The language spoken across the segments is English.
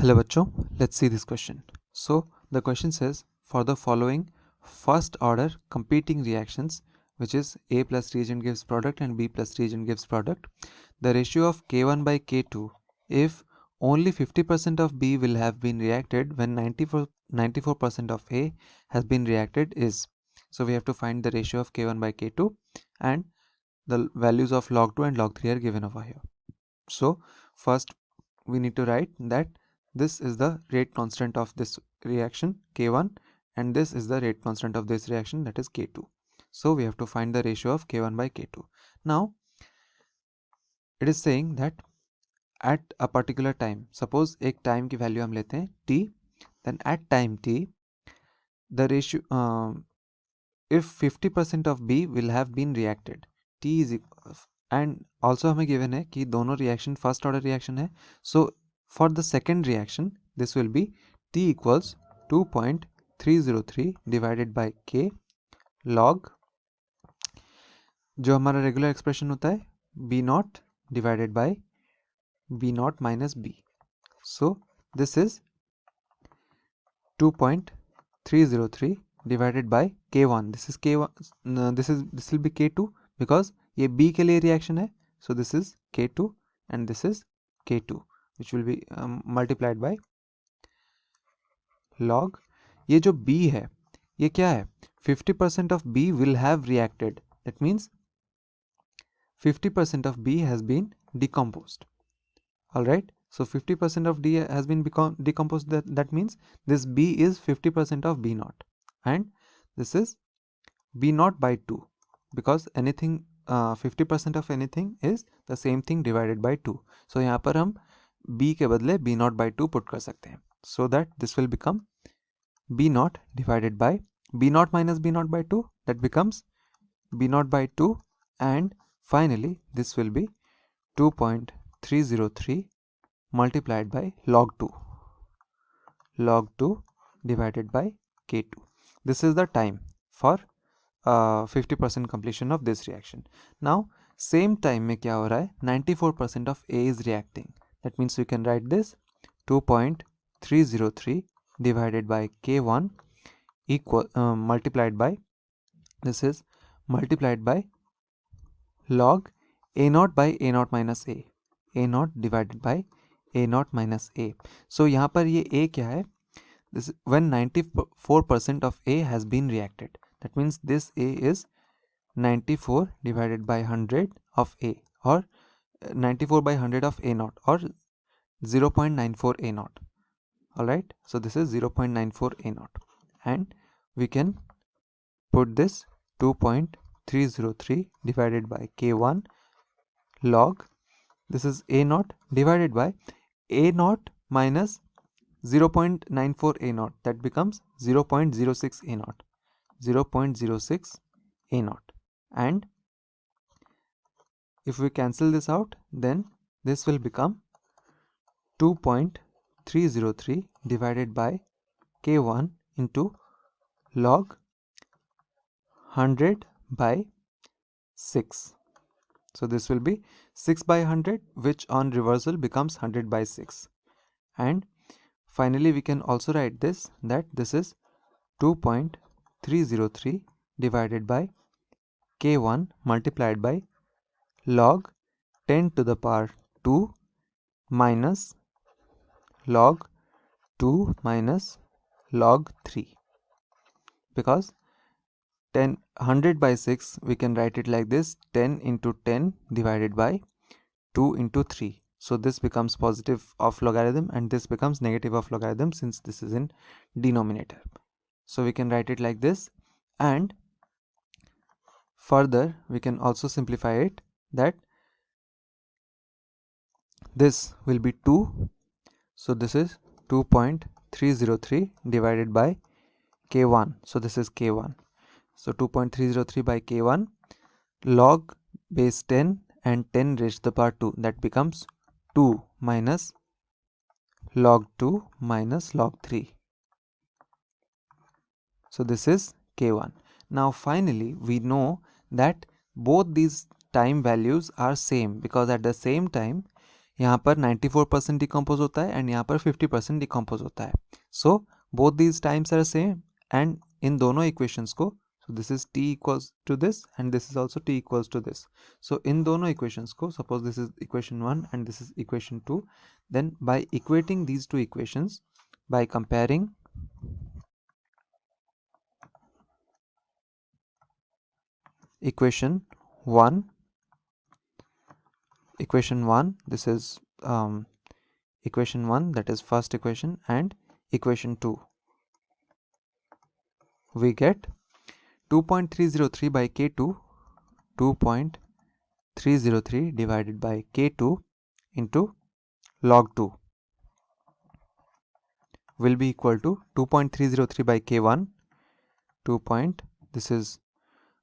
Hello बच्चों, let's see this question. So the question says for the following first order competing reactions, which is A plus reagent gives product and B plus reagent gives product, the ratio of K1 by K2 if only 50% of B will have been reacted when 94% of A has been reacted is. So we have to find the ratio of K1 by K2 and the values of log 2 and log 3 are given over here. So first we need to write that this is the rate constant of this reaction K1 and this is the rate constant of this reaction, that is K2. So we have to find the ratio of K1 by K2. Now it is saying that at a particular time, suppose एक time की value हम लेते हैं t, then at time t the ratio if 50% of B will have been reacted, T is equal, and also हमें given है कि दोनों reaction first order reaction है, so for the second reaction this will be T equals 2.303 divided by K log जो हमारा regular expression होता है B naught divided by B naught minus B. So this is 2.303 divided by K1. This is K1. This will be K2 because ये B के लिए reaction है. So this is K2 and this is K2, which will be multiplied by log. ये जो B है ये क्या है? 50% of B will have reacted. That means 50% of B has been decomposed. Alright. So 50% of D has been decomposed. That means this B is 50% of B naught and this is B naught by 2 because anything 50% of anything is the same thing divided by 2. So यहाँ पर हम B के बदले B naught by 2 put कर सकते हैं. So that this will become B naught divided by B naught minus B naught by 2, that becomes B naught by 2, and finally this will be 2.303 multiplied by log 2 divided by K2. This is the time for 50% completion of this reaction. Now same time में क्या हो रहा है? 94% of A is reacting. That means we can write this 2.303 divided by K1 equal multiplied by, this is multiplied by log A naught by A naught minus A naught divided by A naught minus A. So यहाँ पर ये A क्या है? This when 94% of A has been reacted. That means this A is 94 divided by 100 of A, or 94 by 100 of A naught, or 0.94 A naught. Alright, so this is 0.94 A naught, and we can put this 2.303 divided by K1 log, this is A naught divided by A naught minus 0.94 A naught, that becomes 0.06 A naught, 0.06 A naught, and if we cancel this out, then this will become 2.303 divided by K1 into log 100 by 6. So this will be 6 by 100, which on reversal becomes 100 by 6. And finally we can also write this, that this is 2.303 divided by K1 multiplied by log 10 to the power 2 minus log 2 minus log 3, because 100 by 6 we can write it like this, 10 into 10 divided by 2 into 3. So this becomes positive of logarithm and this becomes negative of logarithm since this is in denominator. So we can write it like this, and further we can also simplify it, that this will be 2. So this is 2.303 divided by K1. So this is K1. So 2.303 by K1 log base 10 and 10 raised to the power 2, that becomes 2 minus log 2 minus log 3. So this is K1. Now finally we know that both these time values are same, because at the same time यहाँ पर 94% decompose होता है and यहाँ पर 50% decompose होता है. So both these times are same and इन दोनों इक्वेशंस को, so this is t equals to this and this is also t equals to this. So in दोनों equations को, suppose this is equation 1 and this is equation 2, then by equating these two equations, by comparing equation 1, this is equation 1, that is first equation, and equation 2, we get 2.303 by K2, 2.303 divided by K2 into log 2 will be equal to 2.303 by K1, this is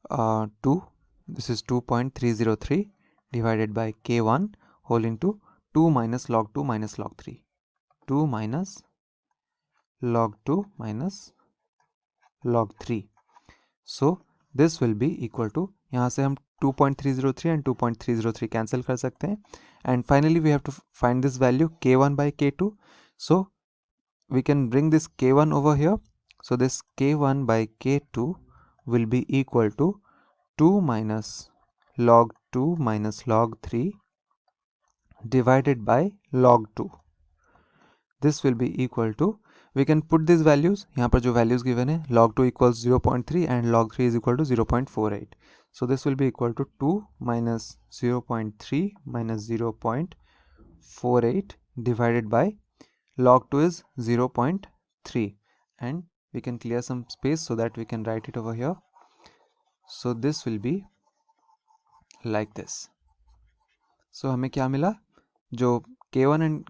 2, this is 2.303 divided by K1 whole into 2 minus log 2 minus log 3, 2 minus log 2 minus log 3. So this will be equal to, यहाँ से हम 2.303 and 2.303 cancel कर सकते हैं, and finally we have to find this value K1 by K2. So we can bring this K1 over here. So this K1 by K2 will be equal to 2 minus log 2 minus log 3 divided by log 2. This will be equal to, we can put these values, यहाँ पर जो values given है, log 2 equals 0.3 and log 3 is equal to 0.48. So this will be equal to 2 minus 0.3 minus 0.48 divided by log 2 is 0.3, and we can clear some space so that we can write it over here. So this will be like this. So हमें क्या मिला, जो K1 and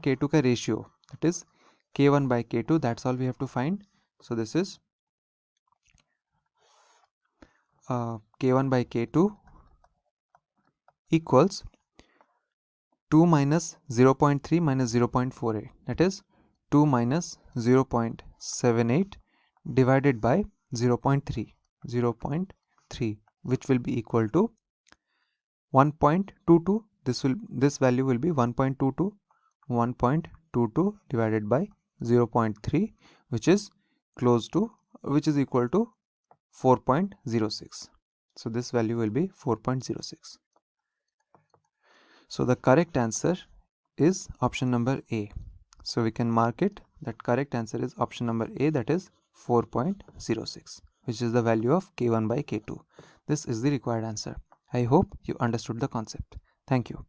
K2 का ratio, that is K1 by K2, that's all we have to find. So this is K1 by K2 equals 2 minus 0.3 minus 0.48, that is 2 minus 0.78 divided by 0.3, which will be equal to 1.22. This value will be 1.22 divided by 0.3, which is equal to 4.06. So this value will be 4.06. So the correct answer is option number A. So we can mark it that correct answer is option number A, that is 4.06, which is the value of K1 by K2. This is the required answer. I hope you understood the concept. Thank you.